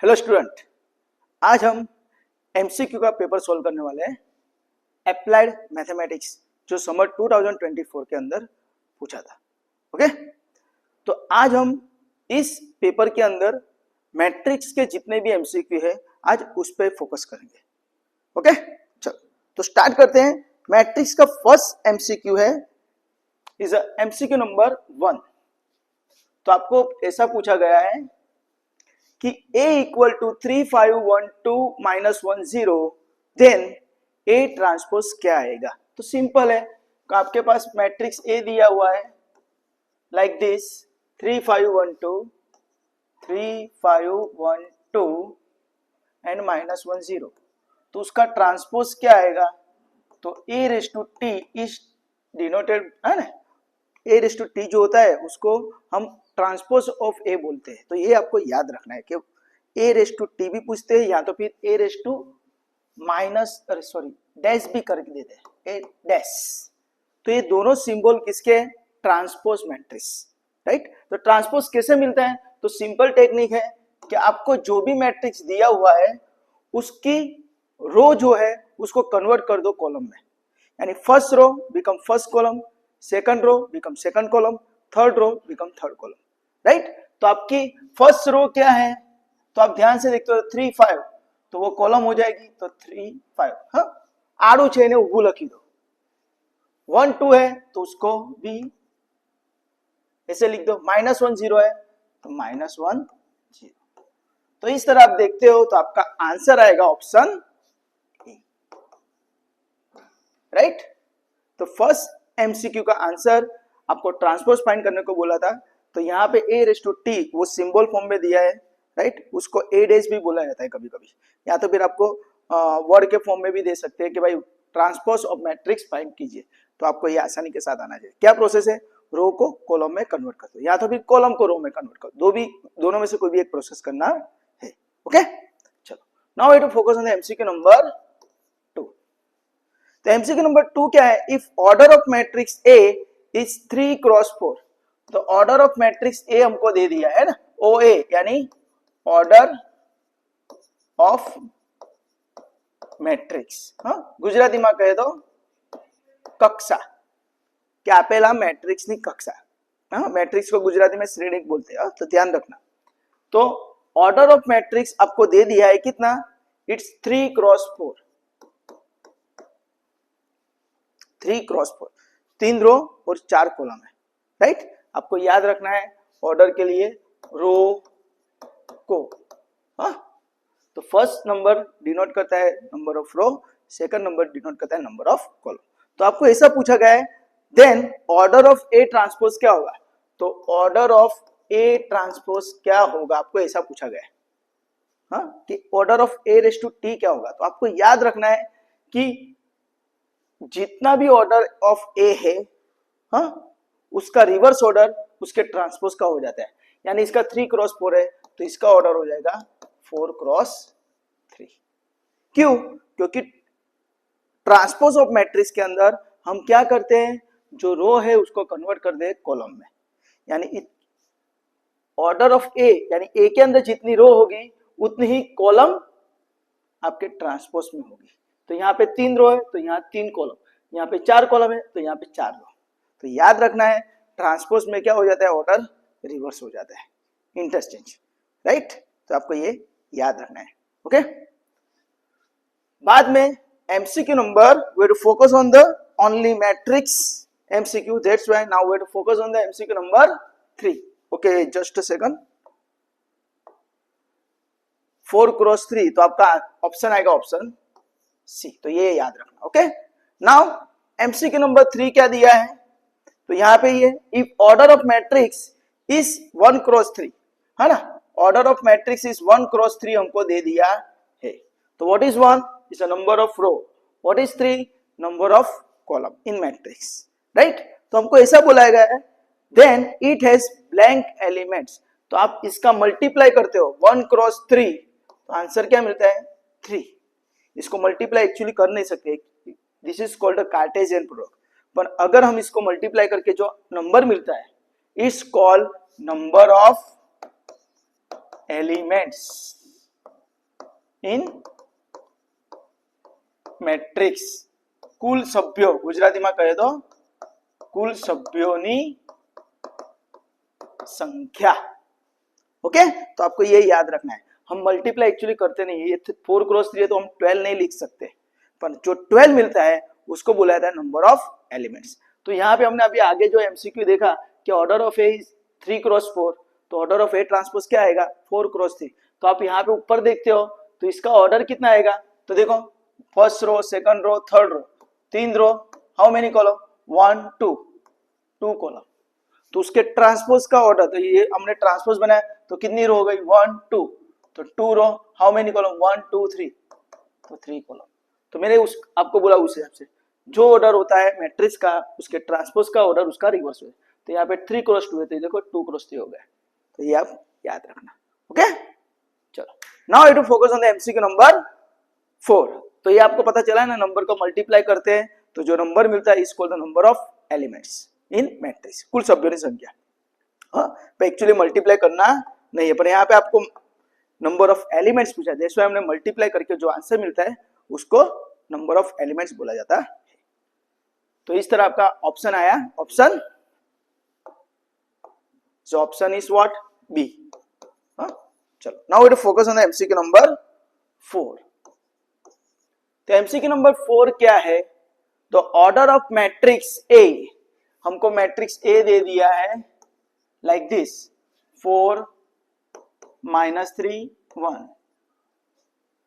Hello student, आज हम MCQ का पेपर सॉल्व करने वाले हैं अप्लाइड मैथमेटिक्स जो समर 2024 के अंदर पूछा था। ओके, तो आज हम इस पेपर के अंदर मैट्रिक्स के जितने भी एमसीक्यू है आज उस पर फोकस करेंगे। ओके, चलो तो स्टार्ट करते हैं। मैट्रिक्स का फर्स्ट एमसीक्यू है इज एमसीक्यू नंबर 1। तो आपको ऐसा पूछा गया है कि A equal to 3512 minus 10 then A transpose क्या आएगा। तो सिंपल है, तो आपके पास मैट्रिक्स A दिया हुआ है लाइक दिस 3512 एंड माइनस 10, तो उसका ट्रांसपोज क्या आएगा। तो A raise to T is denoted है ना, A रेस टू टी जो होता है उसको हम ट्रांसपोज ऑफ A बोलते हैं। तो ये आपको याद रखना है कि A रेस टू टी भी पूछते हैं या तो फिर A raise to minus dash भी करके देते हैं, A डैश। तो ये दोनों सिंबल किसके, ट्रांसपोज मैट्रिक्स, राइट। तो ट्रांसपोज कैसे मिलता है, तो सिंपल टेक्निक है कि आपको जो भी मैट्रिक्स दिया हुआ है उसकी रो जो है उसको कन्वर्ट कर दो कॉलम में, यानी first row become first column, second row become second column, third row become third column, right. तो आपकी फर्स्ट रो क्या है, तो आप ध्यान से देखते हो 3 5, तो वो कॉलम हो जाएगी तो 3 5। हाँ, आड़ू छेने उभू लखी दो। 1 2 है तो उसको भी ऐसे लिख दो, माइनस 1 0 है तो माइनस 1 0। तो इस तरह आप देखते हो तो आपका आंसर आएगा ऑप्शन ए, राइट। तो फर्स्ट एमसीक्यू का आंसर आपको ट्रांसपोज फाइंड करने को बोला था, तो यहाँ पे A रेस टू टी वो सिंबल फॉर्म में दिया है, राइट। उसको A डैश भी बोला जाता है कभी कभी, या तो फिर आपको वर्ड के फॉर्म में भी दे सकते हैं कि भाई ट्रांसपोज ऑफ मैट्रिक्स फाइंड कीजिए। तो आपको ये आसानी के साथ आना चाहिए। क्या प्रोसेस है, रो को कॉलम में कन्वर्ट कर दो या तो फिर कॉलम को रो में कन्वर्ट कर दो, दोनों में से कोई भी एक प्रोसेस करना है। ओके, चलो now we have to focus on the MCQ number 2। तो एमसीक्यू नंबर 2 क्या है, if order of matrix A is 3 cross 4। तो ऑर्डर ऑफ मैट्रिक्स A हमको दे दिया है ना, OA यानी ऑर्डर ऑफ मैट्रिक्स। हाँ, गुजराती में कहे तो कक्षा, कि आपेला मैट्रिक्स नी कक्षा। हाँ, मैट्रिक्स को गुजराती में श्रेणी बोलते हैं, तो ध्यान रखना। तो ऑर्डर ऑफ मैट्रिक्स आपको दे दिया है कितना, इट्स 3 क्रॉस 4, 3 क्रॉस 4, 3 रो और 4 कॉलम है, राइट। आपको याद रखना है ऑर्डर के लिए रो को। हाँ, तो फर्स्ट नंबर डिनोट करता है number of row, second number denote करता है नंबर ऑफ कॉलम। तो आपको ऐसा पूछा गया है then order of A transpose क्या होगा। तो ऑर्डर ऑफ A ट्रांसपोज क्या होगा, आपको ऐसा पूछा गया है। हाँ, कि order of A raise to T क्या होगा। तो आपको याद रखना है कि जितना भी ऑर्डर ऑफ A है, हाँ, उसका रिवर्स ऑर्डर उसके ट्रांसपोज का हो जाता है। यानी इसका 3 क्रॉस 4 है तो इसका ऑर्डर हो जाएगा 4 क्रॉस 3। क्यों, क्योंकि ट्रांसपोज ऑफ मैट्रिक्स के अंदर हम क्या करते हैं, जो रो है उसको कन्वर्ट कर दे कॉलम में, यानी ऑर्डर ऑफ A यानी A के अंदर जितनी रो होगी उतनी ही कॉलम आपके ट्रांसपोज में होगी। तो यहाँ पे 3 रो है तो यहाँ 3 कॉलम, यहाँ पे 4 कॉलम है तो यहाँ पे 4 रो। तो याद रखना है ट्रांसपोज में क्या हो जाता है, ऑर्डर रिवर्स हो जाता है, इंटरचेंज, राइट। तो आपको ये याद रखना है। ओके, बाद में MCQ number we to focus on the only matrix MCQ, that's why now we to focus on the MCQ number 3। Okay, just a second. 4 cross 3, तो आपका ऑप्शन आएगा ऑप्शन सी, तो ये याद रखना। ओके, नाउ एमसीक्यू नंबर 3 क्या दिया है, तो यहाँ पे ये if order of matrix is 1 cross 3, है ना, order of matrix is 1 cross 3 हमको दे दिया है। तो what is 1 is a number of row, what is 3 number of column in matrix, right. तो हमको ऐसा बोला गया है then it has blank elements. तो आप इसका मल्टीप्लाई करते हो 1 क्रॉस 3, तो आंसर क्या मिलता है 3। इसको मल्टीप्लाई एक्चुअली कर नहीं सकते, this is called a Cartesian product, पर अगर हम इसको मल्टीप्लाई करके जो नंबर मिलता है it's called number of elements, in matrix કુલ સભ્યો ગુજરાતીમાં કહે તો કુલ સભ્યોની संख्या। ओके, तो आपको ये याद रखना है। हम मल्टीप्लाई एक्चुअली करते नहीं है, ये 4 क्रॉस 3 है तो हम 12 नहीं लिख सकते, पर जो 12 मिलता है उसको बोला जाता है नंबर ऑफ एलिमेंट्स। तो यहाँ पे हमने अभी आगे जो एमसीक्यू देखा कि ऑर्डर ऑफ ए 3 क्रॉस 4, तो ऑर्डर ऑफ ए ट्रांसपोज क्या आएगा 4 क्रॉस 3। तो आप यहाँ पे ऊपर देखते हो तो इसका ऑर्डर कितना आएगा, तो देखो first row, second row, third row, 3 row, how many column 1 2 2 column. तो उसके ट्रांसपोज का ऑर्डर, तो ये हमने ट्रांसपोज बनाया तो कितनी रो हो गई 1 2, तो 2 रो, हाउ मेनी कॉलम 1 2 3, तो 3 कॉलम। तो मैंने उस आपको बोला उस हिसाब से जो ऑर्डर होता है मैट्रिक्स का उसके ट्रांसपोज का ऑर्डर उसका रिवर्स हो। तो यहाँ पे 3 क्रॉस 2 है तो देखो 2 क्रॉस 3 हो गया, तो ये आप याद रखना। ओके, चलो now I to focus on the MCQ number 4। तो ये आपको पता चला है ना, नंबर को मल्टीप्लाई करते हैं तो जो नंबर मिलता है is called the number of elements in matrix, कुल सभ्यों की संख्या। हाँ, पर एक्चुअली मल्टीप्लाई करना नहीं है, पर यहाँ पे आपको नंबर ऑफ एलिमेंट्स पूछा, जैसे हमने मल्टीप्लाई करके जो आंसर मिलता है उसको नंबर ऑफ एलिमेंट्स बोला जाता है। तो इस तरह आपका ऑप्शन आया, option, so option is what B. चलो now we focus on the MCQ number 4। तो एमसीक्यू नंबर 4 क्या है, तो ऑर्डर ऑफ मैट्रिक्स ए, हमको मैट्रिक्स ए दे दिया है लाइक दिस 4 -3 1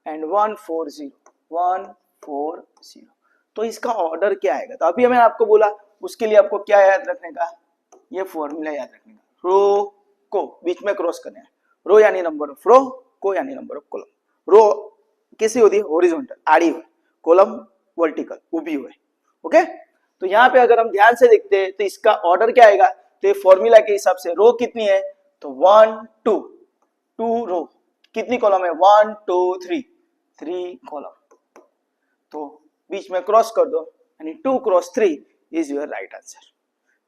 एंड 1 4 0 1 4 0। तो इसका ऑर्डर क्या आएगा, तो अभी मैंने आपको बोला उसके लिए आपको क्या याद रखने का, ये फॉर्मूला याद रखने का, रो को बीच में क्रॉस करना है, रो यानी नंबर ऑफ रो, को यानी नंबर ऑफ कॉलम। रो कैसी होती है, हॉरिजॉन्टल आड़ी हुई, कॉलम वर्टिकल उभी हुई। ओके, तो यहाँ पे अगर हम ध्यान से देखते हैं तो इसका ऑर्डर क्या आएगा, तो ये फॉर्मूला के हिसाब से रो कितनी है, तो 1 2 2 रो, कितनी कॉलम है 1 2 3 3 कॉलम, तो बीच में क्रॉस कर दो यानी 2 cross 3 is your right answer.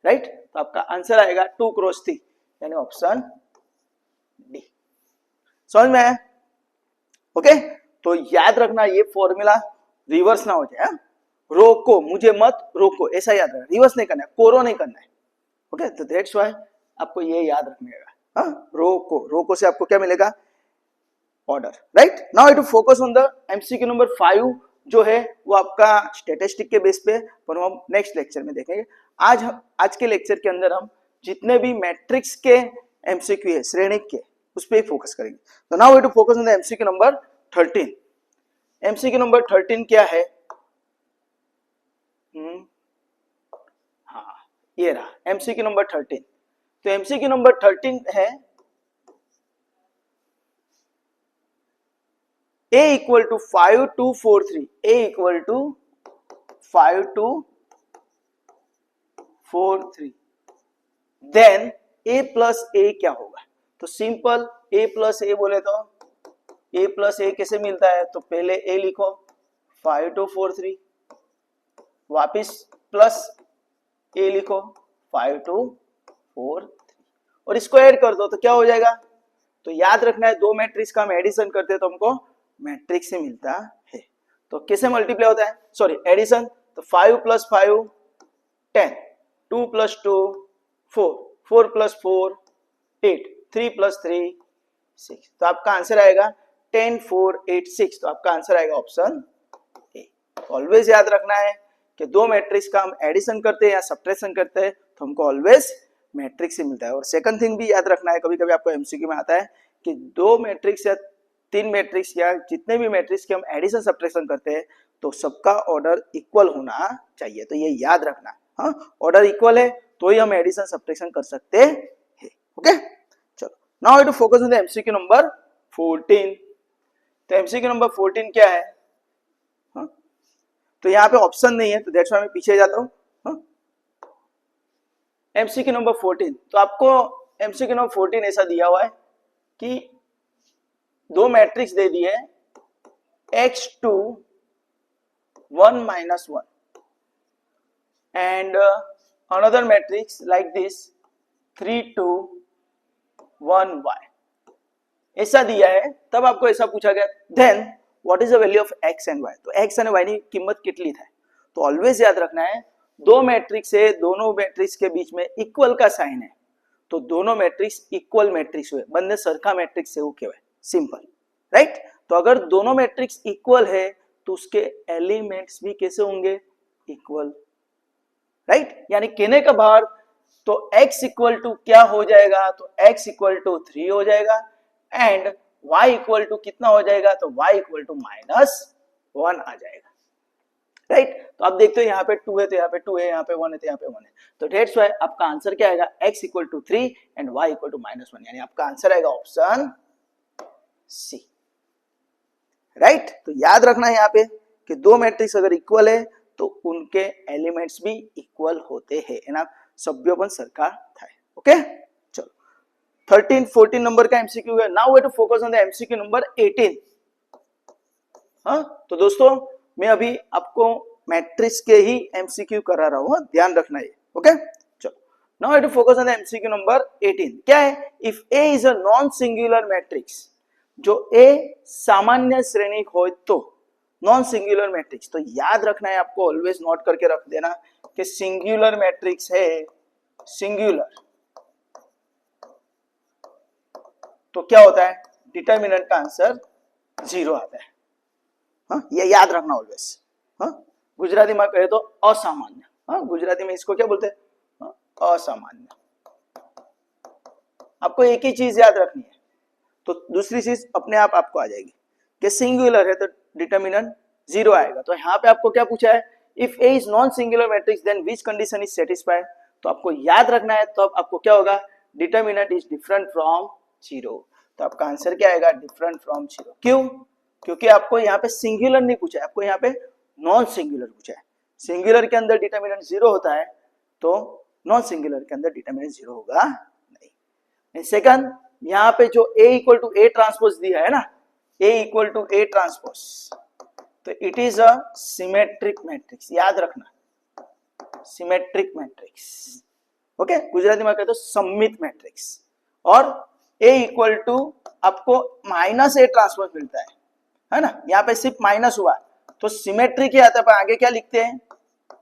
Right, तो आपका आंसर आएगा 2 क्रॉस 3 यानी ऑप्शन डी। समझ में आया? ओके, तो याद रखना ये फॉर्मूला रिवर्स ना हो जाए। रोको, मुझे मत रोको, ऐसा याद रखना, रिवर्स नहीं करना है, कोरो नहीं करना है। ओके, तो दैट्स व्हाई आपको ये याद रखने का। रोको, रोको से आपको क्या मिलेगा, order. Right, now I to focus on the MCQ number 5 जो है वो आपका स्टैटिस्टिक के बेस पे, पर हम नेक्स्ट लेक्चर में देखेंगे। आज के लेक्चर के अंदर हम जितने भी मैट्रिक्स के एमसीक्यू है श्रेणिक के, उस पर फोकस करेंगे। तो now I to focus on the MCQ number 13। MCQ number 13 क्या है, हाँ ये रहा एमसीक्यू नंबर 13। तो एमसीक्यू नंबर 13 है a equal to 5 2 4 3, a equal to 5 2 4 3, then a plus a क्या होगा, तो सिंपल a प्लस a बोले तो a प्लस a कैसे मिलता है, तो पहले a लिखो 5 2 4 3, वापिस प्लस a लिखो 5 2 4 3 और इसको ऐड कर दो तो क्या हो जाएगा। तो याद रखना है दो मैट्रिक्स का हम एडिशन करते हैं तो हमको मैट्रिक्स से मिलता है। तो कैसे मल्टीप्लाई होता है, सॉरी एडिशन, तो 5 प्लस 5 10, 2 प्लस 2 4, 4 प्लस 4 8, 3 प्लस 3 6। तो आपका आंसर आएगा 10 4 8 6। तो आपका आंसर आएगा ऑप्शन ए। ऑलवेज याद रखना है कि दो मैट्रिक्स का हम एडिशन करते हैं या सब्ट्रैक्शन करते हैं तो हमको ऑलवेज मैट्रिक्स से मिलता है। और सेकंड थिंग भी याद रखना है, कभी कभी आपको एमसीक्यू में आता है कि दो मैट्रिक्स या तीन मैट्रिक्स या जितने भी मैट्रिक्स के हम एडिशन सब्ट्रैक्शन करते हैं तो सबका ऑर्डर इक्वल होना चाहिए। तो ये याद रखना, हाँ ऑर्डर इक्वल है तो ही हम एडिशन सब्ट्रैक्शन कर सकते हैं। ओके, चलो now I to focus on the MCQ number 14। तो एमसीक्यू नंबर 14 क्या है, हाँ? तो यहाँ पे ऑप्शन नहीं है तो दैट्स व्हाई मैं पीछे जाता हूँ। एमसीक्यू नंबर 14, तो आपको एमसीक्यू नंबर 14 ऐसा दिया हुआ है कि दो मैट्रिक्स दे दिए x2 1 minus 1 and another matrix like this 3 2 1 y, ऐसा दिया है। तब आपको ऐसा पूछा गया, then what is the value of x and y, तो एक्स एंड वाई ની કિંમત કેટલી થાય, तो ऑलवेज याद रखना है दो मैट्रिक्स है, दोनों मैट्रिक्स के बीच में इक्वल का साइन है, तो दोनों मैट्रिक्स इक्वल मैट्रिक्स हुए, બંને સરખા मैट्रिक्स છે એવું કહેવાય, सिंपल, राइट। तो अगर दोनों मैट्रिक्स इक्वल है तो उसके एलिमेंट्स भी कैसे होंगे, इक्वल, राइट। यानी कहने का भाव तो x इक्वल टू क्या हो जाएगा, तो x इक्वल टू 3 हो जाएगा एंड y इक्वल टू कितना हो जाएगा, तो y इक्वल टू -1 आ जाएगा, राइट। तो आप देखते हो यहाँ पे 2 है तो यहाँ पे 2 है, यहाँ पे 1 है तो यहाँ पे 1 है, तो डेट्स व्हाई आपका आंसर क्या आएगा, x equal to 3 and y equal to -1, यानी आपका आंसर आएगा ऑप्शन सी, राइट। तो याद रखना है यहाँ पे कि दो मैट्रिक्स अगर इक्वल है तो उनके एलिमेंट्स भी इक्वल होते हैं, एना सभ्यो पण सरखा थाय, ओके। चलो 13 14 नंबर का एमसीक्यू है, now we have to focus on the MCQ number 18। हाँ, तो दोस्तों मैं अभी आपको मैट्रिक्स के ही एमसीक्यू करा रहा हूँ, ध्यान रखना है, ओके। चलो now we have to focus on the MCQ number 18। क्या है, if A is a non singular matrix, जो ए सामान्य श्रेणी हो तो नॉन सिंगुलर मैट्रिक्स, तो याद रखना है आपको, ऑलवेज नोट करके रख देना कि सिंगुलर मैट्रिक्स है, सिंगुलर, तो क्या होता है, डिटरमिनेंट का आंसर 0 आता है। हाँ, ये याद रखना ऑलवेज। हाँ, गुजराती में कहे तो असामान्य, हाँ गुजराती में इसको क्या बोलते हैं, हाँ, असामान्य। आपको एक ही चीज याद रखनी है, तो दूसरी चीज अपने आप आपको आ जाएगी कि सिंगुलर है तो डिटरमिनेंट 0 आएगा। तो यहाँ पे आपको क्या पूछा है, if A is non singular matrix then which condition is satisfied, तो आपको याद रखना है, तो अब आपको क्या होगा, डिटरमिनेंट इज डिफरेंट फ्रॉम 0, तो आपका आंसर क्या आएगा, डिफरेंट फ्रॉम 0। क्यों, क्योंकि आपको यहाँ पे सिंगुलर नहीं पूछा है, आपको यहाँ पे नॉन सिंगुलर पूछा है। सिंगुलर के अंदर डिटरमिनेंट 0 होता है, तो नॉन सिंगुलर के अंदर डिटरमिनेंट 0 होगा नहीं। सेकंड, यहाँ पे जो a equal to A transpose दिया है ना, a equal to A transpose, तो it is a symmetric matrix, याद रखना सिमेट्रिक मैट्रिक्स, ओके। गुजराती में कहते तो सममित मैट्रिक्स, और a इक्वल टू आपको -a ट्रांसपोज मिलता है ना, यहाँ पे सिर्फ माइनस हुआ तो सिमेट्रिक ही आता है, पर आगे क्या लिखते हैं,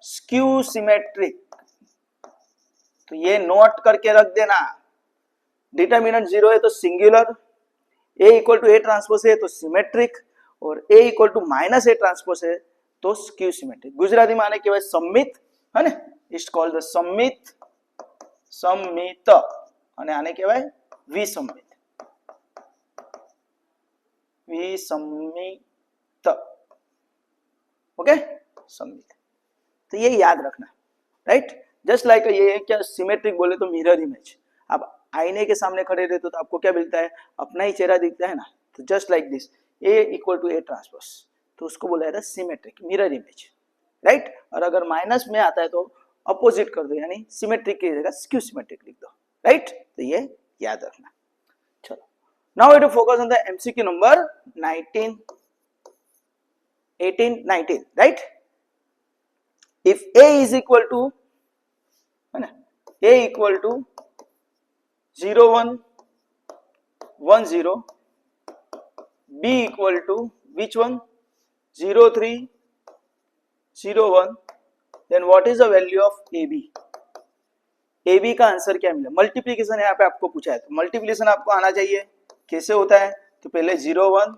स्क्यू सिमेट्रिक, तो ये नोट करके रख देना। डिटरमिनेंट 0 है तो singular, a equal to A transpose है तो सिमेट्रिक, और a equal to -a transpose है तो स्क्यू सिमेट्रिक। गुजराती में आने कहेवाय सममित, है ने, इट्स कॉल्ड द सममित, सममित, અને આને કહેવાય વિસંમિત, विसंमित, ओके, सममित। तो ये याद रखना, राइट। जस्ट लाइक ये क्या सिमेट्रिक बोले तो मिरर इमेज, आप आईने के सामने खड़े रहते तो आपको क्या मिलता है, अपना ही चेहरा दिखता है ना, तो just like this A equal to A transpose, तो उसको बोला जाता है सिमेट्रिक, मिरर इमेज, राइट। और अगर माइनस में आता है तो अपोजिट कर दो, यानी सिमेट्रिक की जगह स्क्यू सिमेट्रिक लिख दो, राइट। तो ये याद रखना। चलो now we have to focus on the MCQ number 19, 18, 19, right. If a is equal to, है ना, a equal to 0 1 1 0, b equal to which one, 0 3 0 1, then what is the value of ab। ab का answer क्या मिला, multiplication यहाँ पे आपको पूछा है, तो मल्टीप्लिकेशन आपको आना चाहिए, कैसे होता है, तो पहले 0 1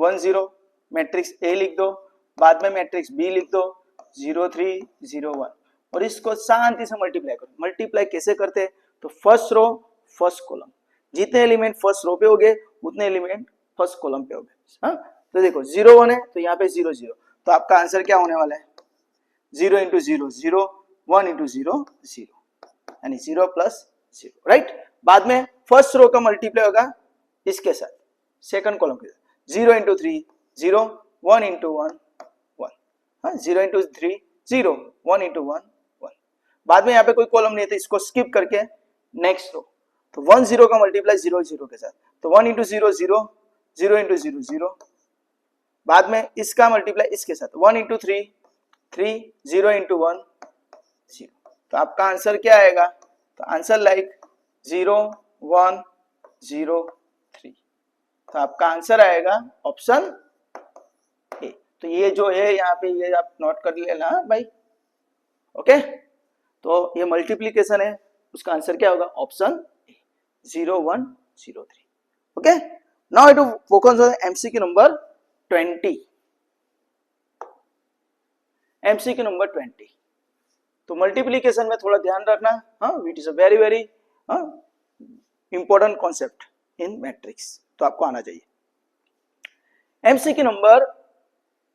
1 0 मैट्रिक्स a लिख दो, बाद में मैट्रिक्स b लिख दो, 0 3 0 1, और इसको शांति से मल्टीप्लाई करो। मल्टीप्लाई कैसे करते हैं, तो फर्स्ट रो फर्स्ट कॉलम, जितने एलिमेंट फर्स्ट रो पे होंगे उतने एलिमेंट फर्स्ट कॉलम पे होंगे। हाँ, तो देखो 0 1 है तो यहाँ पे 0 0, तो आपका आंसर क्या होने वाला है, 0 इंटू 0 0, 1 इंटू 0 0, यानी 0 प्लस 0, राइट। बाद में फर्स्ट रो का मल्टीप्लाई होगा इसके साथ, सेकंड कॉलम के साथ, 0 इंटू 3 0, 1 इंटू 1 1, हाँ 0 इंटू 3 0, 1 इंटू 1 1। बाद में यहाँ पे कोई कॉलम नहीं है तो इसको स्किप करके नेक्स्ट रो, तो 1 0 का मल्टीप्लाई 0 0 के साथ, तो 1 इंटू 0 0, 0 इंटू 0 0, बाद में इसका मल्टीप्लाई इसके साथ, 1 इंटू 3 3, 0 इंटू 1 0, तो आपका आंसर क्या आएगा, तो आंसर लाइक 0 1 0 3, तो आपका आंसर आएगा ऑप्शन तो ये जो है यहाँ पे ये आप नोट कर लेना भाई, ओके। तो ये मल्टीप्लीकेशन है, उसका आंसर क्या होगा? Option 0103, okay. Now I to focus on MCQ number 20। MCQ number 20, तो मल्टीप्लीकेशन में थोड़ा ध्यान रखना, हाँ, it is a very very important concept in matrix, तो आपको आना चाहिए। एमसीक्यू नंबर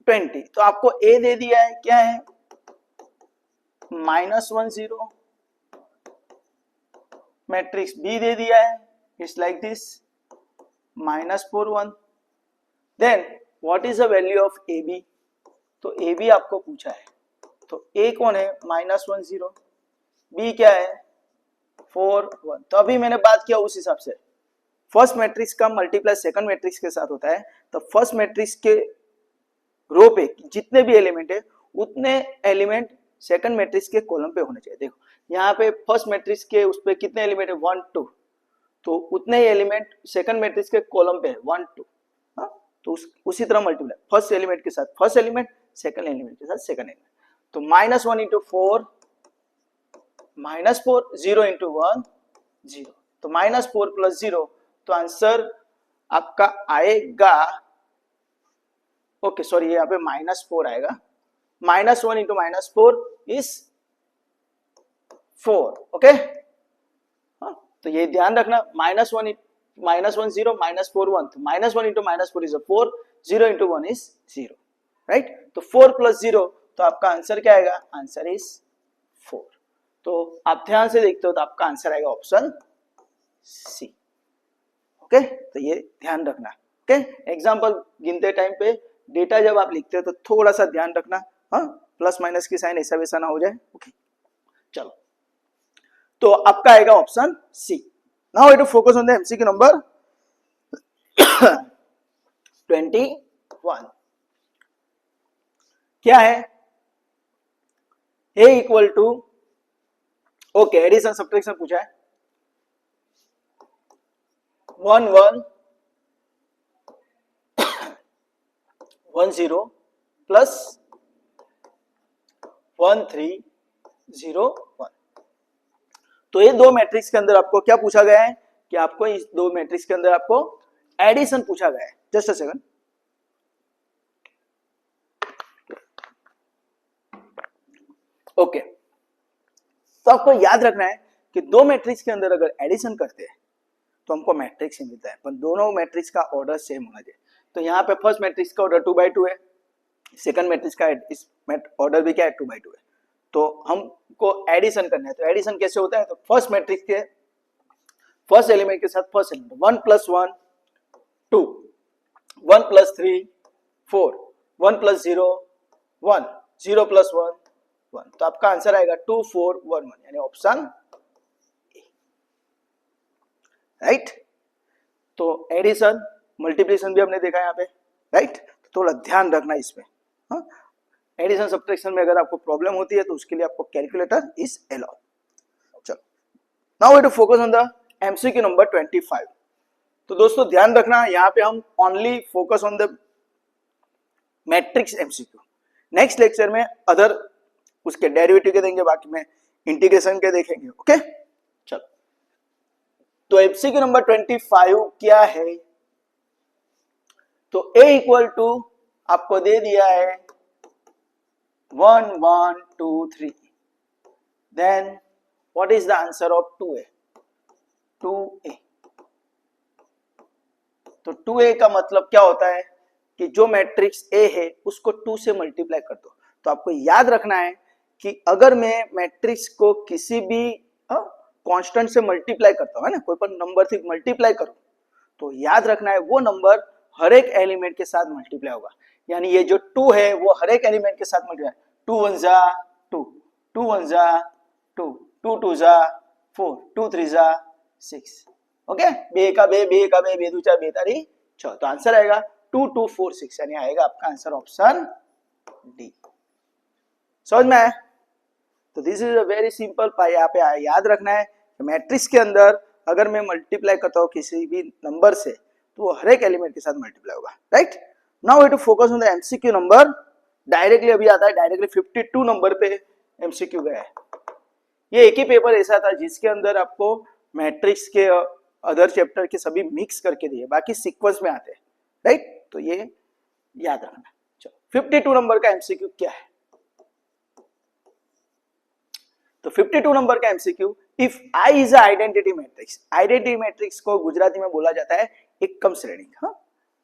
20, तो आपको ए दे दिया है, क्या है? -10, मैट्रिक्स बी दे दिया है, it's like this -4 1। Then what is the value of A B? तो ए बी आपको पूछा है, तो ए कौन है? -10, बी क्या है? 4 1। तो अभी मैंने बात किया उस हिसाब से, फर्स्ट मैट्रिक्स का मल्टीप्लाई सेकंड मैट्रिक्स के साथ होता है, तो फर्स्ट मैट्रिक्स के रो पे जितने भी एलिमेंट है उतने एलिमेंट सेकंड मैट्रिक्स के कॉलम पे होने चाहिए। देखो यहाँ पे फर्स्ट मैट्रिक्स के उस पे कितने एलिमेंट है? 1 2, तो उतने ही एलिमेंट सेकंड मैट्रिक्स के कॉलम पे है 1 2, हाँ, तो उसी तरह मल्टीप्लाई फर्स्ट एलिमेंट के साथ फर्स्ट एलिमेंट, सेकंड एलिमेंट के साथ सेकंड एलिमेंट। तो -1 × 4 -4, 0 × 1 0, तो -4 + 0, तो आंसर आपका आएगा, ओके सॉरी यहाँ पे -4 आएगा, -1 × -4 इज 4, ओके। तो ये ध्यान रखना, -1 0 -4 1, तो -1 × -4 इज 4, 0 × 1 इज 0, राइट। तो 4 + 0, तो आपका आंसर क्या आएगा? Answer is 4। तो आप ध्यान से देखते हो तो आपका आंसर आएगा ऑप्शन सी, ओके। तो ये ध्यान रखना, ओके। एग्जाम्पल गिनते टाइम पे डेटा जब आप लिखते हो तो थोड़ा सा ध्यान रखना, हाँ, प्लस माइनस की साइन ऐसा वैसा ना हो जाए, ओके। चलो, तो आपका आएगा option C. Now I to focus on the MCQ number 21। क्या है? A equal to, okay, addition subtraction पूछा है, 1 1 1 0 प्लस 1 3 0 1। तो ये दो मैट्रिक्स के अंदर आपको क्या पूछा गया है कि आपको इस दो मैट्रिक्स के अंदर आपको एडिशन पूछा गया है। Just a second, okay. तो आपको याद रखना है कि दो मैट्रिक्स के अंदर अगर एडिशन करते हैं तो हमको मैट्रिक्स ही मिलता है, पर दोनों मैट्रिक्स का ऑर्डर सेम होना चाहिए। तो यहाँ पे फर्स्ट मैट्रिक्स का ऑर्डर 2/2 है, सेकंड मैट्रिक्स का इस ऑर्डर भी क्या है? 2/2 है। तो हमको एडिशन करना है, तो एडिशन कैसे होता है? तो फर्स्ट मैट्रिक्स के फर्स्ट एलिमेंट के साथ फर्स्ट एलिमेंट, 1 + 1 2, 1 + 3 4, 1 + 0 1, 0 + 1 1। तो आपका आंसर आएगा 2 4 1 1, यानी ऑप्शन ए, राइट। तो एडिशन मल्टीप्लिकेशन भी हमने देखा यहाँ पे, राइट। तो थोड़ा ध्यान रखना इसमें, हाँ। एडिशन सब्ट्रैक्शन में अगर आपको प्रॉब्लम होती है तो उसके लिए आपको कैलकुलेटर इज अलाउड। चलो, now we to focus on the MCQ number 25। तो दोस्तों ध्यान रखना, यहाँ पे हम only focus on the matrix MCQ. Next lecture में अदर उसके डेरिवेटिव के देंगे, बाकी में इंटीग्रेशन के देखेंगे, ओके। चलो, तो एमसीक्यू नंबर 25 क्या है? तो a इक्वल टू आपको दे दिया है 1 1 2 3, then what is the answer of 2a? 2a। तो 2a का मतलब क्या होता है कि जो मैट्रिक्स a है उसको 2 से मल्टीप्लाई कर दो। तो आपको याद रखना है कि अगर मैं मैट्रिक्स को किसी भी कांस्टेंट से मल्टीप्लाई करता हूं, है ना, कोई पर नंबर से मल्टीप्लाई करूं, तो याद रखना है वो नंबर हर एक एलिमेंट के साथ मल्टीप्लाई होगा। यानी ये जो 2 है वो हर एक एलिमेंट के साथ मल्टीप्लाई, 2 1 जा 2, 2 1 जा 2, 2 2 जा 4, 2 3 जा 6, ओके। बे का बे, बे का बे, बे दूचा बे तारी 6। तो आंसर आएगा 2 2 4 6, यानी आएगा आपका आंसर ऑप्शन डी। समझ में आया? तो this is a very simple. यहाँ पे याद रखना है मैट्रिक्स के अंदर अगर मैं मल्टीप्लाई करता हूँ किसी भी नंबर से तो वो हर एक एलिमेंट के साथ मल्टीप्लाई होगा, right. Now we to focus on the MCQ number. Directly अभी आता है, डायरेक्टली 52 नंबर पे एमसीक्यू गया है। ये एक ही पेपर ऐसा था जिसके अंदर आपको मैट्रिक्स के अदर चैप्टर के सभी मिक्स करके दिए, बाकी सीक्वेंस में आते हैं, राइट। तो ये याद रखना। चलो 52 नंबर का एमसीक्यू क्या है? तो 52 नंबर का MCQ, if I is identity matrix. Identity matrix को गुजराती में बोला जाता है एकम श्रेणी। हाँ,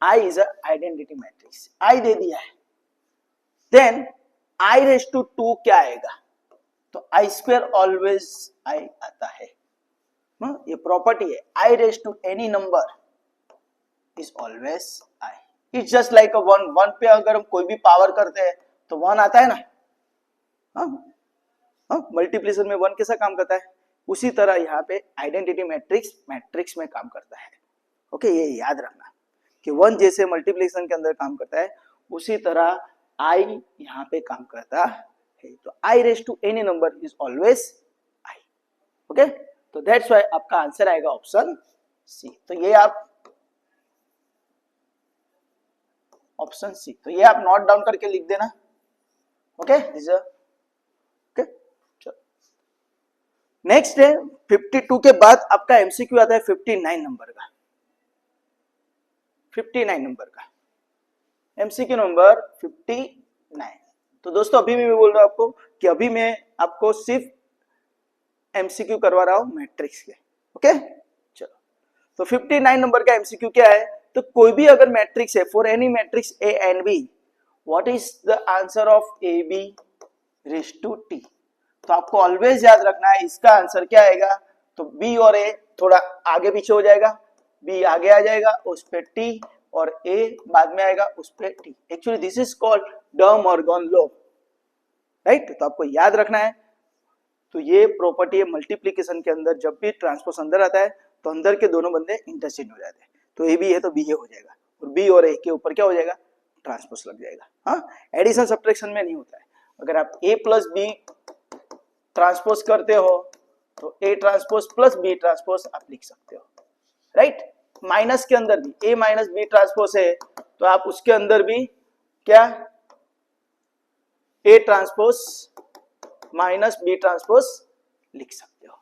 आई इज आइडेंटिटी मैट्रिक्स, आई दे दिया है, देन आई रेज टू 2 क्या आएगा? तो आई स्क्वायर ऑलवेज आई आता है। ये प्रॉपर्टी है, I raise to any number is always I. It's just like a one. One पे अगर हम कोई भी पावर करते हैं तो वन आता है ना। मल्टीप्लिकेशन में वन कैसा काम करता है, उसी तरह यहाँ पे आइडेंटिटी मैट्रिक्स में काम करता है। ओके, ये याद रखना कि वन जैसे मल्टीप्लिकेशन के अंदर काम करता है, उसी तरह आई यहाँ पे काम करता है। तो I raise to any number is always I. Okay, तो दैट्स व्हाई आपका आंसर आएगा ऑप्शन सी। तो ये आप ऑप्शन सी, तो ये आप नोट डाउन करके लिख देना। ओके, ओके, चलो नेक्स्ट है 52 के बाद आपका एमसीक्यू आता है 59 नंबर का। 59 नंबर का एमसीक्यू नंबर 59। तो दोस्तों अभी मैं बोल रहा हूं आपको कि अभी मैं आपको सिर्फ एमसीक्यू करवा रहा हूं मैट्रिक्स के। ओके, चलो तो 59 नंबर का एमसीक्यू क्या है? तो कोई भी अगर मैट्रिक्स है, for any matrix A and B, what is the answer of A B raise to T? तो आपको ऑलवेज याद रखना है इसका आंसर क्या आएगा। तो बी और ए थोड़ा आगे पीछे हो जाएगा, बी आगे आ जाएगा, उस पे टी, और ए बाद में आएगा, उस पे T. Actually this is called ड मॉर्गन लॉ, राइट। तो आपको याद रखना है। तो ये प्रॉपर्टी है मल्टीप्लिकेशन के अंदर, जब भी ट्रांसपोज अंदर आता है तो अंदर के दोनों बंदे इंटरचेंज हो जाते हैं। तो ए बी है तो बी ए हो जाएगा, और बी और ए के ऊपर क्या हो जाएगा? ट्रांसपोज लग जाएगा। हाँ, एडिशन सब्ट्रैक्शन में नहीं होता है। अगर आप ए प्लस बी ट्रांसपोज करते हो तो A transpose plus B transpose आप लिख सकते हो, राइट। माइनस के अंदर भी ए माइनस बी ट्रांसपोज है तो आप उसके अंदर भी क्या A transpose minus B transpose लिख सकते हो।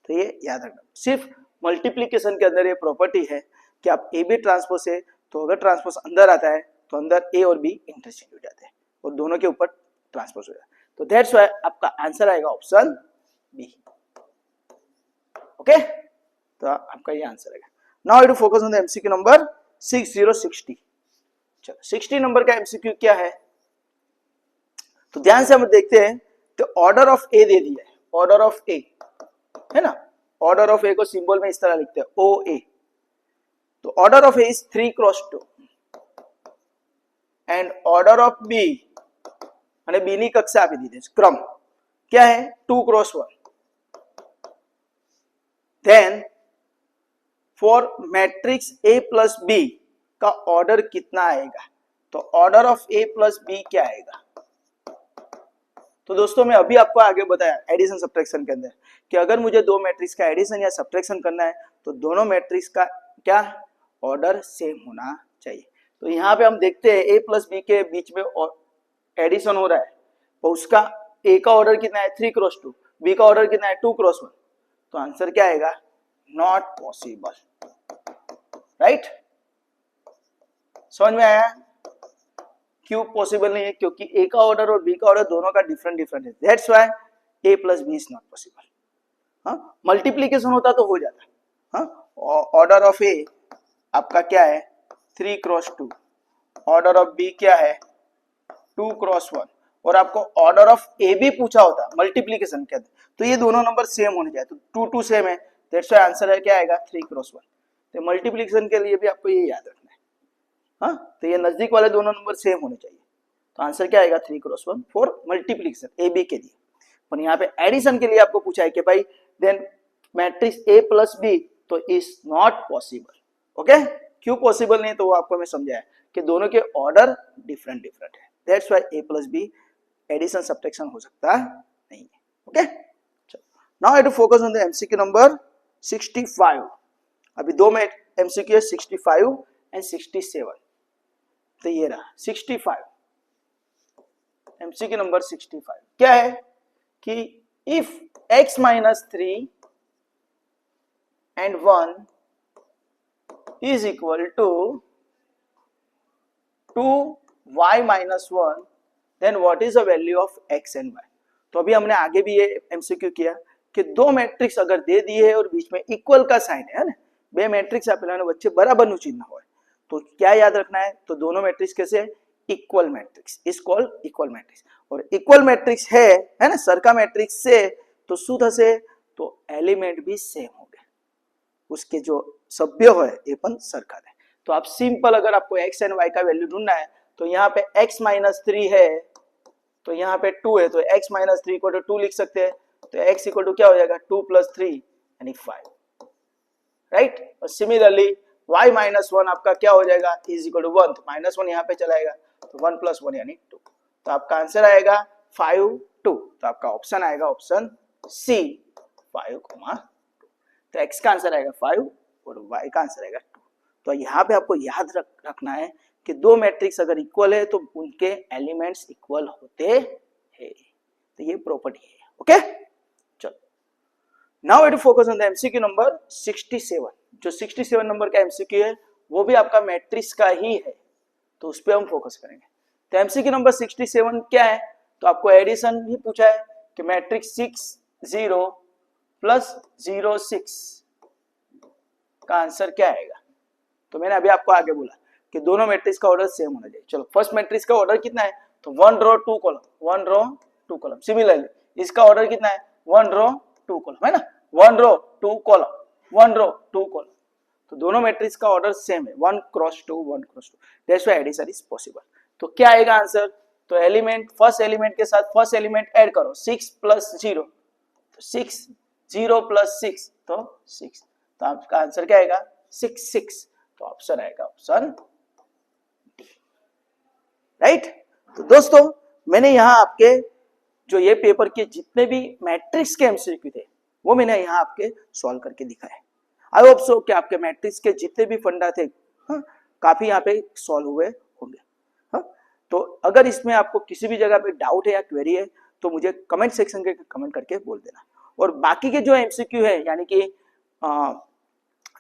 तो ये याद रखना। सिर्फ मल्टीप्लिकेशन के अंदर ये प्रॉपर्टी है कि आप ए बी ट्रांसपोज है तो अगर ट्रांसपोज अंदर आता है तो अंदर ए और बी इंटरचेंज हो जाते हैं और दोनों के ऊपर ट्रांसपोज हो जाता है। तो दैट्स व्हाई आपका आंसर आएगा ऑप्शन बी। ओके, तो आपका ये आंसर आएगा। Now I do focus on the MCQ number 6060। चलो 60 नंबर का एमसीक्यू क्या है? तो ध्यान से हम देखते हैं। तो ऑर्डर ऑफ ए दे दिया है, ऑर्डर ऑफ ए है ना। ऑर्डर ऑफ ए को सिंबल में इस तरह लिखते हैं ओ ए। तो order of A is 3 cross 2 and order of B અને બી ની કક્ષા આપી દીધી છે, क्रम क्या है 2 cross 1। Then for matrix A plus B का ऑर्डर कितना आएगा? तो order of A plus B क्या आएगा? तो दोस्तों मैं अभी आपको आगे बताया एडिशन सब्ट्रैक्शन के अंदर कि अगर मुझे दो मैट्रिक्स का एडिशन या सब्ट्रैक्शन करना है तो दोनों मैट्रिक्स का क्या ऑर्डर सेम होना चाहिए। तो यहाँ पे हम देखते हैं ए प्लस बी के बीच में एडिशन हो रहा है तो उसका ए का ऑर्डर कितना है 3 क्रॉस 2, बी का ऑर्डर कितना है 2 क्रॉस 1। तो आंसर क्या आएगा? Not possible, right. समझ में आया? क्यों पॉसिबल नहीं है? क्योंकि ए का ऑर्डर और बी का ऑर्डर दोनों का डिफरेंट डिफरेंट है। That's why A plus B is not possible. हाँ, मल्टीप्लीकेशन होता तो हो जाता। हाँ, ऑर्डर ऑफ ए आपका क्या है 3 क्रॉस 2, ऑर्डर ऑफ बी क्या है 2 क्रॉस 1, और आपको ऑर्डर ऑफ ए भी पूछा होता मल्टीप्लीकेशन के अंदर तो ये दोनों नंबर सेम होने चाहिए। तो 2 2 सेम है, दैट्स व्हाई आंसर है क्या आएगा 3 क्रॉस 1। तो मल्टीप्लीकेशन के लिए भी आपको ये याद रखना है। हाँ, तो ये नजदीक वाले दोनों नंबर सेम होने चाहिए। तो आंसर क्या आएगा 3 cross 1 for multiplication A B के लिए। पर यहाँ पे एडिशन के लिए आपको पूछा है कि भाई then matrix A plus B तो इज नॉट पॉसिबल। ओके, क्यों पॉसिबल नहीं? तो वो आपको मैं समझाया कि दोनों के ऑर्डर डिफरेंट डिफरेंट है। That's why A plus B addition subtraction हो सकता नहीं है। Okay, now I to focus on the MCQ number 65। अभी दो में एमसीक्यू है 65 एंड 67। तो ये रहा 65, एमसीक्यू नंबर 65 क्या है कि if x minus 3 and 1 is equal to 2y minus 1, then what is the value of x and y? तो अभी हमने आगे भी ये एमसीक्यू किया कि दो मैट्रिक्स अगर दे दिए है और बीच में इक्वल का साइन है ना, बे मैट्रिक्स आपल्याला वच्चे बराबरનું चिन्ह હોય तो क्या याद रखना है, तो दोनों मैट्रिक्स कैसे equal matrix is called equal matrix, और इक्वल मैट्रिक्स है ना सरका मैट्रिक्स से तो શું થશે, तो एलिमेंट भी सेम होंगे, उसके जो सभ्य है ये पण सरखा है। तो आप सिंपल अगर आपको x एंड y का वैल्यू ढूंढना है तो यहाँ पे x माइनस 3 है तो यहाँ पे 2 है तो x माइनस 3 इक्वल टू 2 लिख सकते हैं, तो x इक्वल टू क्या हो जाएगा 2 प्लस 3 यानी 5, राइट। और सिमिलरली y माइनस 1 आपका क्या हो जाएगा इज इक्वल टू 1, तो माइनस 1 यहाँ पे चलाएगा तो 1 प्लस 1 यानी 2, तो आपका आंसर आएगा 5 2, तो आपका ऑप्शन आएगा ऑप्शन सी 5, 2, तो x का आंसर आएगा 5 और y का आंसर आएगा 2। तो यहाँ पे आपको याद रखना है कि दो मैट्रिक्स अगर इक्वल है तो उनके एलिमेंट्स इक्वल होते हैं, तो ये प्रॉपर्टी है। ओके चलो, now to focus on the MCQ number 67। जो 67 नंबर का एमसीक्यू है वो भी आपका मैट्रिक्स का ही है, तो उस पर हम फोकस करेंगे। तो एमसीक्यू नंबर 67 क्या है, तो आपको एडिशन ही पूछा है कि मैट्रिक्स 6 0 प्लस 0 6 का आंसर क्या आएगा। तो मैंने अभी आपको आगे बोला कि दोनों मैट्रिक्स का ऑर्डर सेम होना चाहिए। चलो, फर्स्ट मैट्रिक्स का ऑर्डर कितना है, तो 1 रो 2 कॉलम, 1 रो 2 कॉलम। सिमिलरली इसका ऑर्डर कितना है 1 रो 2 कॉलम, है ना, 1 रो 2 कॉलम, 1 रो 2 कॉलम, तो दोनों मैट्रिक्स का ऑर्डर सेम है 1 cross 2 1 cross 2, that's why addition is possible. तो क्या आएगा आंसर, तो एलिमेंट फर्स्ट एलिमेंट के साथ फर्स्ट एलिमेंट ऐड करो 6 प्लस 0, तो 6 0 प्लस 6 तो 6, तो आपका आंसर क्या आएगा 6 6, तो ऑप्शन आएगा ऑप्शन डी, राइट। तो दोस्तों मैंने यहाँ आपके जो ये पेपर के जितने भी मैट्रिक्स के एमसीक्यू थे वो मैंने यहाँ आपके सॉल्व करके दिखाए। आई होप सो कि आपके मैट्रिक्स के जितने भी फंडा थे काफी यहाँ पे सॉल्व हुए होंगे। तो अगर इसमें आपको किसी भी जगह पे डाउट है या क्वेरी है तो मुझे कमेंट सेक्शन के कमेंट करके बोल देना, और बाकी के जो एमसीक्यू है यानी कि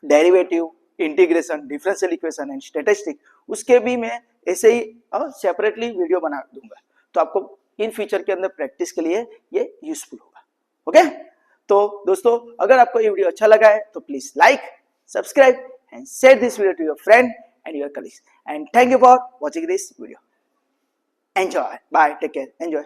derivative, integration, differential equation and statistic, उसके भी मैं ऐसे ही सेपरेटली वीडियो बना दूंगा, तो आपको इन फ्यूचर के अंदर प्रैक्टिस के लिए ये यूजफुल होगा। ओके, तो दोस्तों अगर आपको ये वीडियो अच्छा लगा है तो please like, subscribe and share this video to your friend and your colleagues, and thank you for watching this video. Enjoy, bye, take care, enjoy.